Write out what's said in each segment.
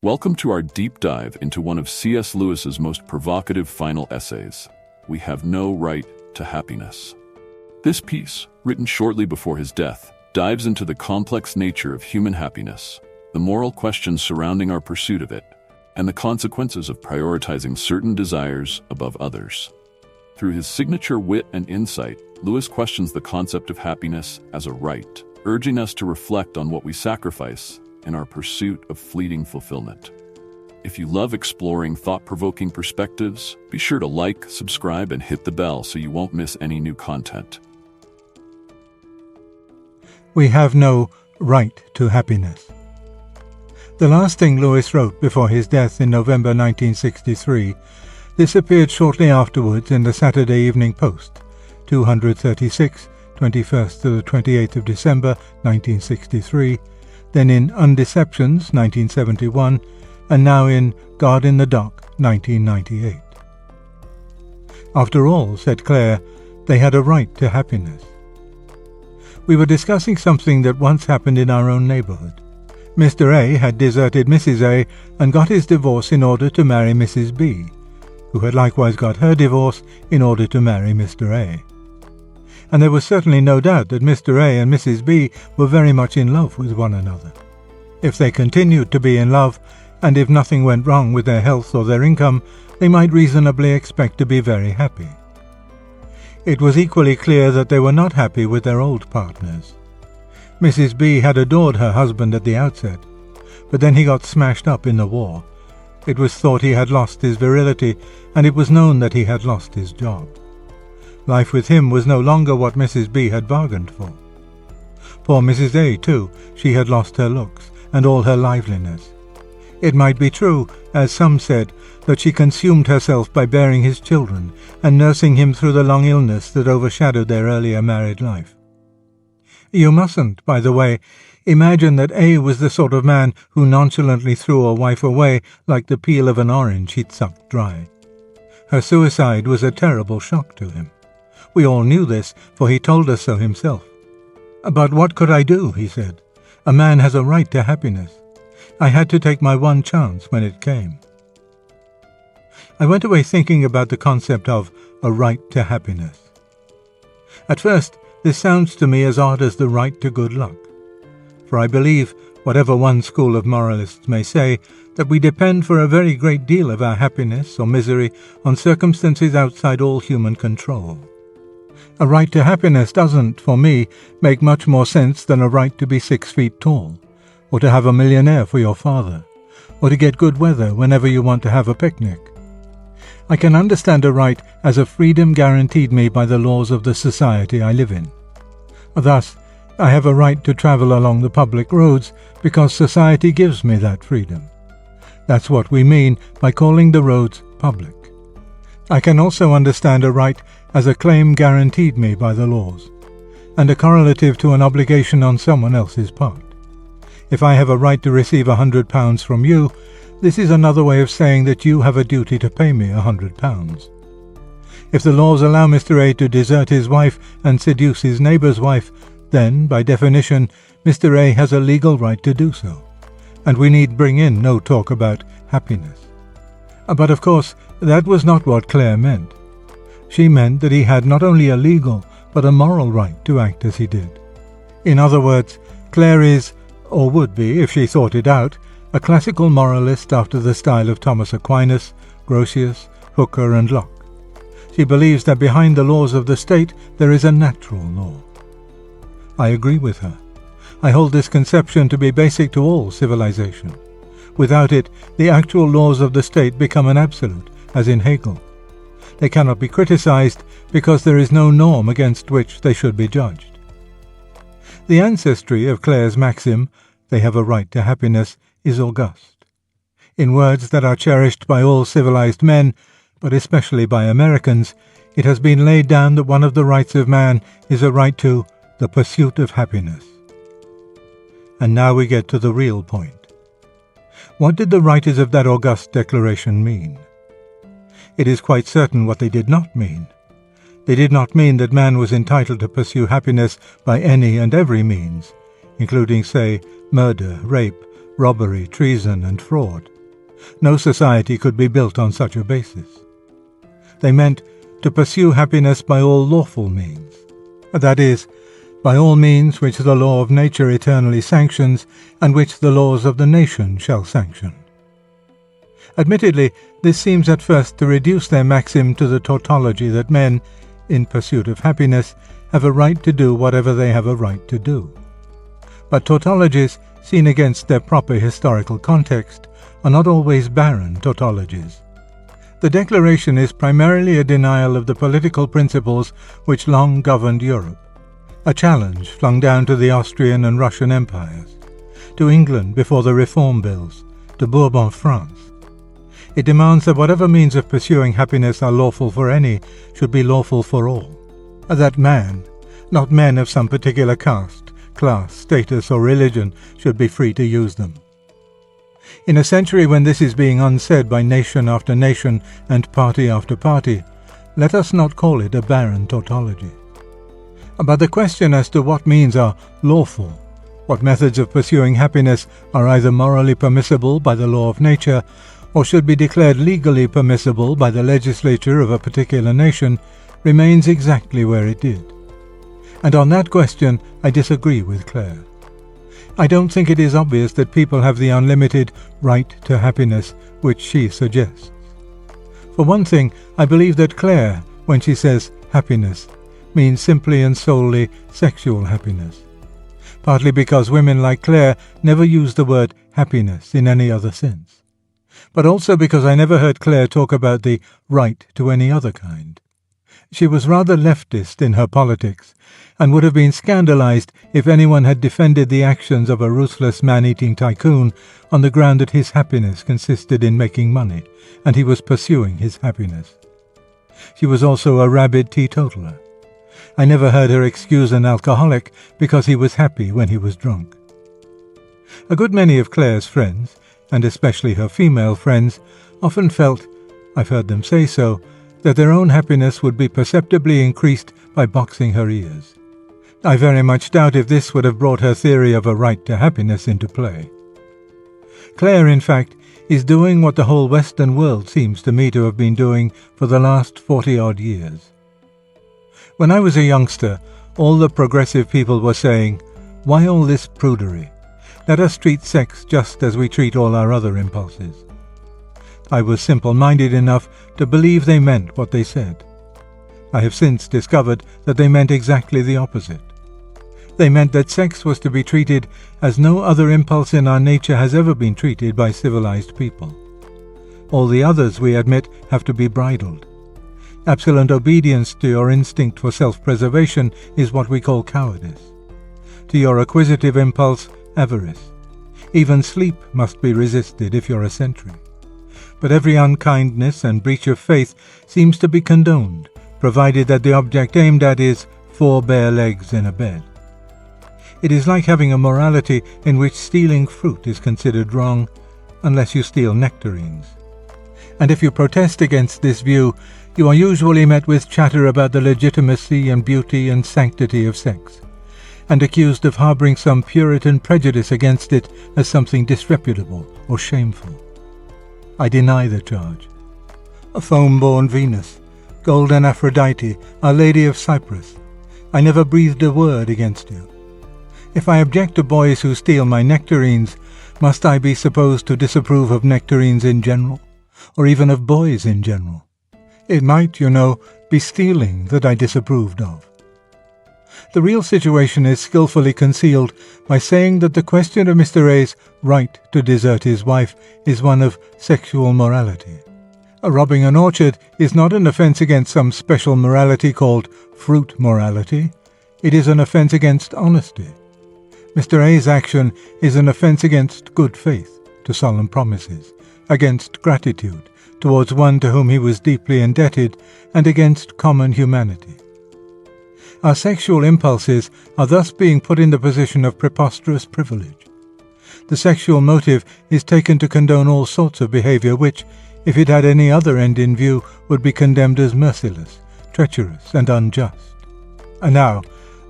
Welcome to our deep dive into one of C.S. Lewis's most provocative final essays, We Have No Right to Happiness. This piece, written shortly before his death, dives into the complex nature of human happiness, the moral questions surrounding our pursuit of it, and the consequences of prioritizing certain desires above others. Through his signature wit and insight, Lewis questions the concept of happiness as a right, urging us to reflect on what we sacrifice in our pursuit of fleeting fulfillment. If you love exploring thought-provoking perspectives, be sure to like, subscribe, and hit the bell so you won't miss any new content. We have no right to happiness. The last thing Lewis wrote before his death in November 1963, this appeared shortly afterwards in the Saturday Evening Post, 236, 21st to the 28th of December 1963, then in Undeceptions 1971, and now in God in the Dock 1998. After all, said Claire, they had a right to happiness. We were discussing something that once happened in our own neighbourhood. Mr. A had deserted Mrs. A and got his divorce in order to marry Mrs. B, who had likewise got her divorce in order to marry Mr. A. And there was certainly no doubt that Mr. A and Mrs. B were very much in love with one another. If they continued to be in love, and if nothing went wrong with their health or their income, they might reasonably expect to be very happy. It was equally clear that they were not happy with their old partners. Mrs. B had adored her husband at the outset, but then he got smashed up in the war. It was thought he had lost his virility, and it was known that he had lost his job. Life with him was no longer what Mrs. B had bargained for. Poor Mrs. A, too, she had lost her looks and all her liveliness. It might be true, as some said, that she consumed herself by bearing his children and nursing him through the long illness that overshadowed their earlier married life. You mustn't, by the way, imagine that A was the sort of man who nonchalantly threw a wife away like the peel of an orange he'd sucked dry. Her suicide was a terrible shock to him. We all knew this, for he told us so himself. "But what could I do?" he said. "A man has a right to happiness. I had to take my one chance when it came." I went away thinking about the concept of a right to happiness. At first, this sounds to me as odd as the right to good luck. For I believe, whatever one school of moralists may say, that we depend for a very great deal of our happiness or misery on circumstances outside all human control. A right to happiness doesn't, for me, make much more sense than a right to be 6 feet tall, or to have a millionaire for your father, or to get good weather whenever you want to have a picnic. I can understand a right as a freedom guaranteed me by the laws of the society I live in. Thus, I have a right to travel along the public roads because society gives me that freedom. That's what we mean by calling the roads public. I can also understand a right as a claim guaranteed me by the laws, and a correlative to an obligation on someone else's part. If I have a right to receive £100 from you, this is another way of saying that you have a duty to pay me £100. If the laws allow Mr. A to desert his wife and seduce his neighbour's wife, then, by definition, Mr. A has a legal right to do so, and we need bring in no talk about happiness. But of course, that was not what Claire meant. She meant that he had not only a legal, but a moral right to act as he did. In other words, Claire is, or would be if she thought it out, a classical moralist after the style of Thomas Aquinas, Grotius, Hooker and Locke. She believes that behind the laws of the state there is a natural law. I agree with her. I hold this conception to be basic to all civilization. Without it, the actual laws of the state become an absolute, as in Hegel. They cannot be criticized because there is no norm against which they should be judged. The ancestry of Claire's maxim, "They have a right to happiness," is august. In words that are cherished by all civilized men, but especially by Americans, it has been laid down that one of the rights of man is a right to the pursuit of happiness. And now we get to the real point. What did the writers of that august declaration mean? It is quite certain what they did not mean. They did not mean that man was entitled to pursue happiness by any and every means, including, say, murder, rape, robbery, treason, and fraud. No society could be built on such a basis. They meant to pursue happiness by all lawful means, that is, by all means which the law of nature eternally sanctions and which the laws of the nation shall sanction. Admittedly, this seems at first to reduce their maxim to the tautology that men, in pursuit of happiness, have a right to do whatever they have a right to do. But tautologies, seen against their proper historical context, are not always barren tautologies. The Declaration is primarily a denial of the political principles which long governed Europe, a challenge flung down to the Austrian and Russian empires, to England before the Reform Bills, to Bourbon France. It demands that whatever means of pursuing happiness are lawful for any should be lawful for all, that man, not men of some particular caste, class, status, or religion, should be free to use them. In a century when this is being unsaid by nation after nation and party after party, let us not call it a barren tautology. But the question as to what means are lawful, what methods of pursuing happiness are either morally permissible by the law of nature, or should be declared legally permissible by the legislature of a particular nation, remains exactly where it did. And on that question I disagree with Clare. I don't think it is obvious that people have the unlimited right to happiness which she suggests. For one thing, I believe that Clare, when she says happiness, means simply and solely sexual happiness, partly because women like Clare never use the word happiness in any other sense, but also because I never heard Clare talk about the right to any other kind. She was rather leftist in her politics, and would have been scandalized if anyone had defended the actions of a ruthless man-eating tycoon on the ground that his happiness consisted in making money, and he was pursuing his happiness. She was also a rabid teetotaler. I never heard her excuse an alcoholic because he was happy when he was drunk. A good many of Clare's friends, and especially her female friends, often felt, I've heard them say so, that their own happiness would be perceptibly increased by boxing her ears. I very much doubt if this would have brought her theory of a right to happiness into play. Clare, in fact, is doing what the whole Western world seems to me to have been doing for the last 40-odd years. When I was a youngster, all the progressive people were saying, "Why all this prudery? Let us treat sex just as we treat all our other impulses." I was simple-minded enough to believe they meant what they said. I have since discovered that they meant exactly the opposite. They meant that sex was to be treated as no other impulse in our nature has ever been treated by civilized people. All the others, we admit, have to be bridled. Absolute obedience to your instinct for self-preservation is what we call cowardice. To your acquisitive impulse, avarice. Even sleep must be resisted if you're a sentry. But every unkindness and breach of faith seems to be condoned, provided that the object aimed at is 4 bare legs in a bed. It is like having a morality in which stealing fruit is considered wrong, unless you steal nectarines. And if you protest against this view, you are usually met with chatter about the legitimacy and beauty and sanctity of sex, and accused of harbouring some Puritan prejudice against it as something disreputable or shameful. I deny the charge. A foam-born Venus, golden Aphrodite, Our Lady of Cyprus, I never breathed a word against you. If I object to boys who steal my nectarines, must I be supposed to disapprove of nectarines in general, or even of boys in general? It might, you know, be stealing that I disapproved of. The real situation is skillfully concealed by saying that the question of Mr. A's right to desert his wife is one of sexual morality. Robbing an orchard is not an offence against some special morality called fruit morality. It is an offence against honesty. Mr. A's action is an offence against good faith, to solemn promises, against gratitude towards one to whom he was deeply indebted, and against common humanity. Our sexual impulses are thus being put in the position of preposterous privilege. The sexual motive is taken to condone all sorts of behaviour which, if it had any other end in view, would be condemned as merciless, treacherous, and unjust. And now,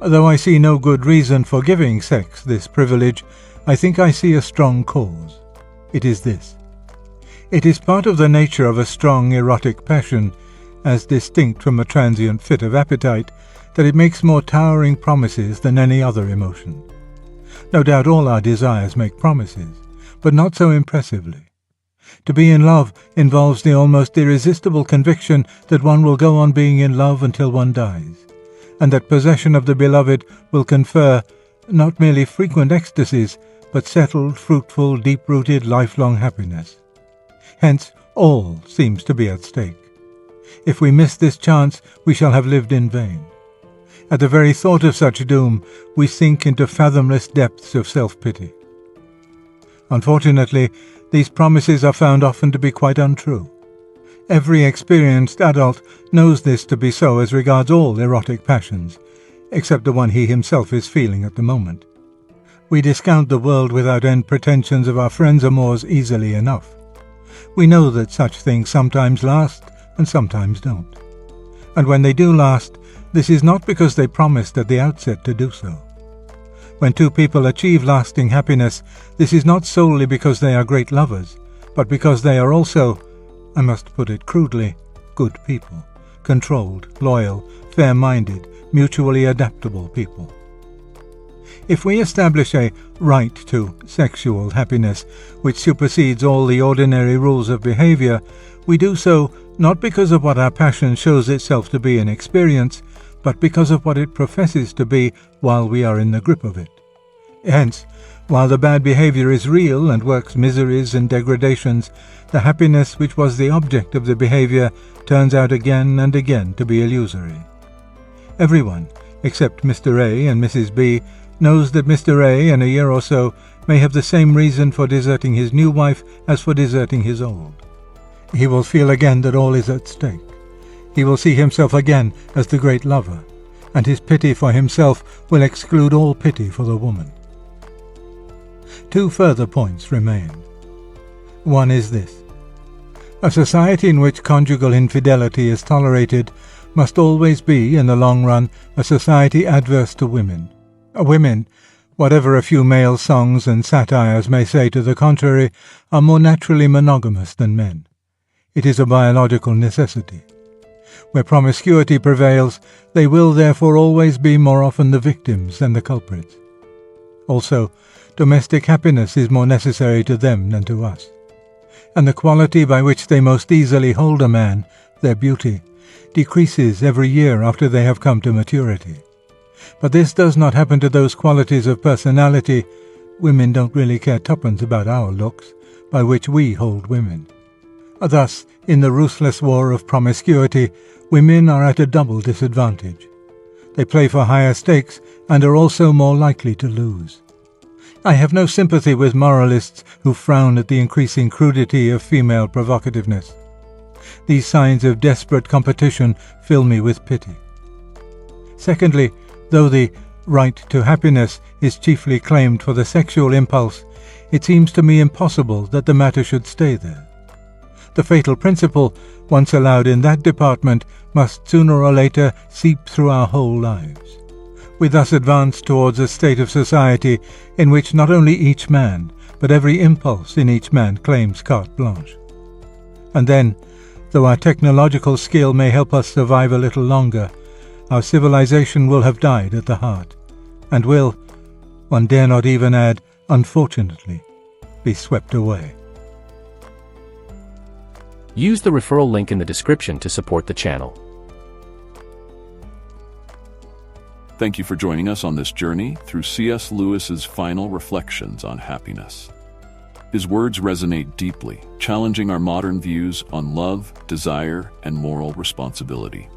though I see no good reason for giving sex this privilege, I think I see a strong cause. It is this. It is part of the nature of a strong erotic passion, as distinct from a transient fit of appetite, that it makes more towering promises than any other emotion. No doubt all our desires make promises, but not so impressively. To be in love involves the almost irresistible conviction that one will go on being in love until one dies, and that possession of the beloved will confer not merely frequent ecstasies, but settled, fruitful, deep-rooted, lifelong happiness. Hence, all seems to be at stake. If we miss this chance, we shall have lived in vain. At the very thought of such doom, we sink into fathomless depths of self-pity. Unfortunately, these promises are found often to be quite untrue. Every experienced adult knows this to be so as regards all erotic passions, except the one he himself is feeling at the moment. We discount the world without end pretensions of our friends' amours easily enough. We know that such things sometimes last and sometimes don't. And when they do last, this is not because they promised at the outset to do so. When two people achieve lasting happiness, this is not solely because they are great lovers, but because they are also, I must put it crudely, good people, controlled, loyal, fair-minded, mutually adaptable people. If we establish a right to sexual happiness which supersedes all the ordinary rules of behavior, we do so not because of what our passion shows itself to be in experience, but because of what it professes to be while we are in the grip of it. Hence, while the bad behavior is real and works miseries and degradations, the happiness which was the object of the behavior turns out again and again to be illusory. Everyone, except Mr. A and Mrs. B, knows that Mr. A in a year or so may have the same reason for deserting his new wife as for deserting his old. He will feel again that all is at stake. He will see himself again as the great lover, and his pity for himself will exclude all pity for the woman. Two further points remain. One is this. A society in which conjugal infidelity is tolerated must always be, in the long run, a society adverse to women. Women, whatever a few male songs and satires may say to the contrary, are more naturally monogamous than men. It is a biological necessity. Where promiscuity prevails, they will therefore always be more often the victims than the culprits. Also, domestic happiness is more necessary to them than to us. And the quality by which they most easily hold a man, their beauty, decreases every year after they have come to maturity. But this does not happen to those qualities of personality. Women don't really care tuppence about our looks, by which we hold women. Thus, in the ruthless war of promiscuity, women are at a double disadvantage. They play for higher stakes and are also more likely to lose. I have no sympathy with moralists who frown at the increasing crudity of female provocativeness. These signs of desperate competition fill me with pity. Secondly, though the right to happiness is chiefly claimed for the sexual impulse, it seems to me impossible that the matter should stay there. The fatal principle, once allowed in that department, must sooner or later seep through our whole lives. We thus advance towards a state of society in which not only each man, but every impulse in each man claims carte blanche. And then, though our technological skill may help us survive a little longer, our civilization will have died at the heart, and will, one dare not even add, unfortunately, be swept away. Use the referral link in the description to support the channel. Thank you for joining us on this journey through C.S. Lewis's final reflections on happiness. His words resonate deeply, challenging our modern views on love, desire, and moral responsibility.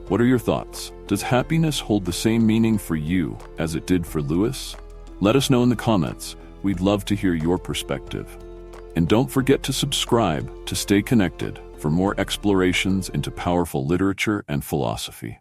What are your thoughts? Does happiness hold the same meaning for you as it did for Lewis? Let us know in the comments. We'd love to hear your perspective. And don't forget to subscribe to stay connected for more explorations into powerful literature and philosophy.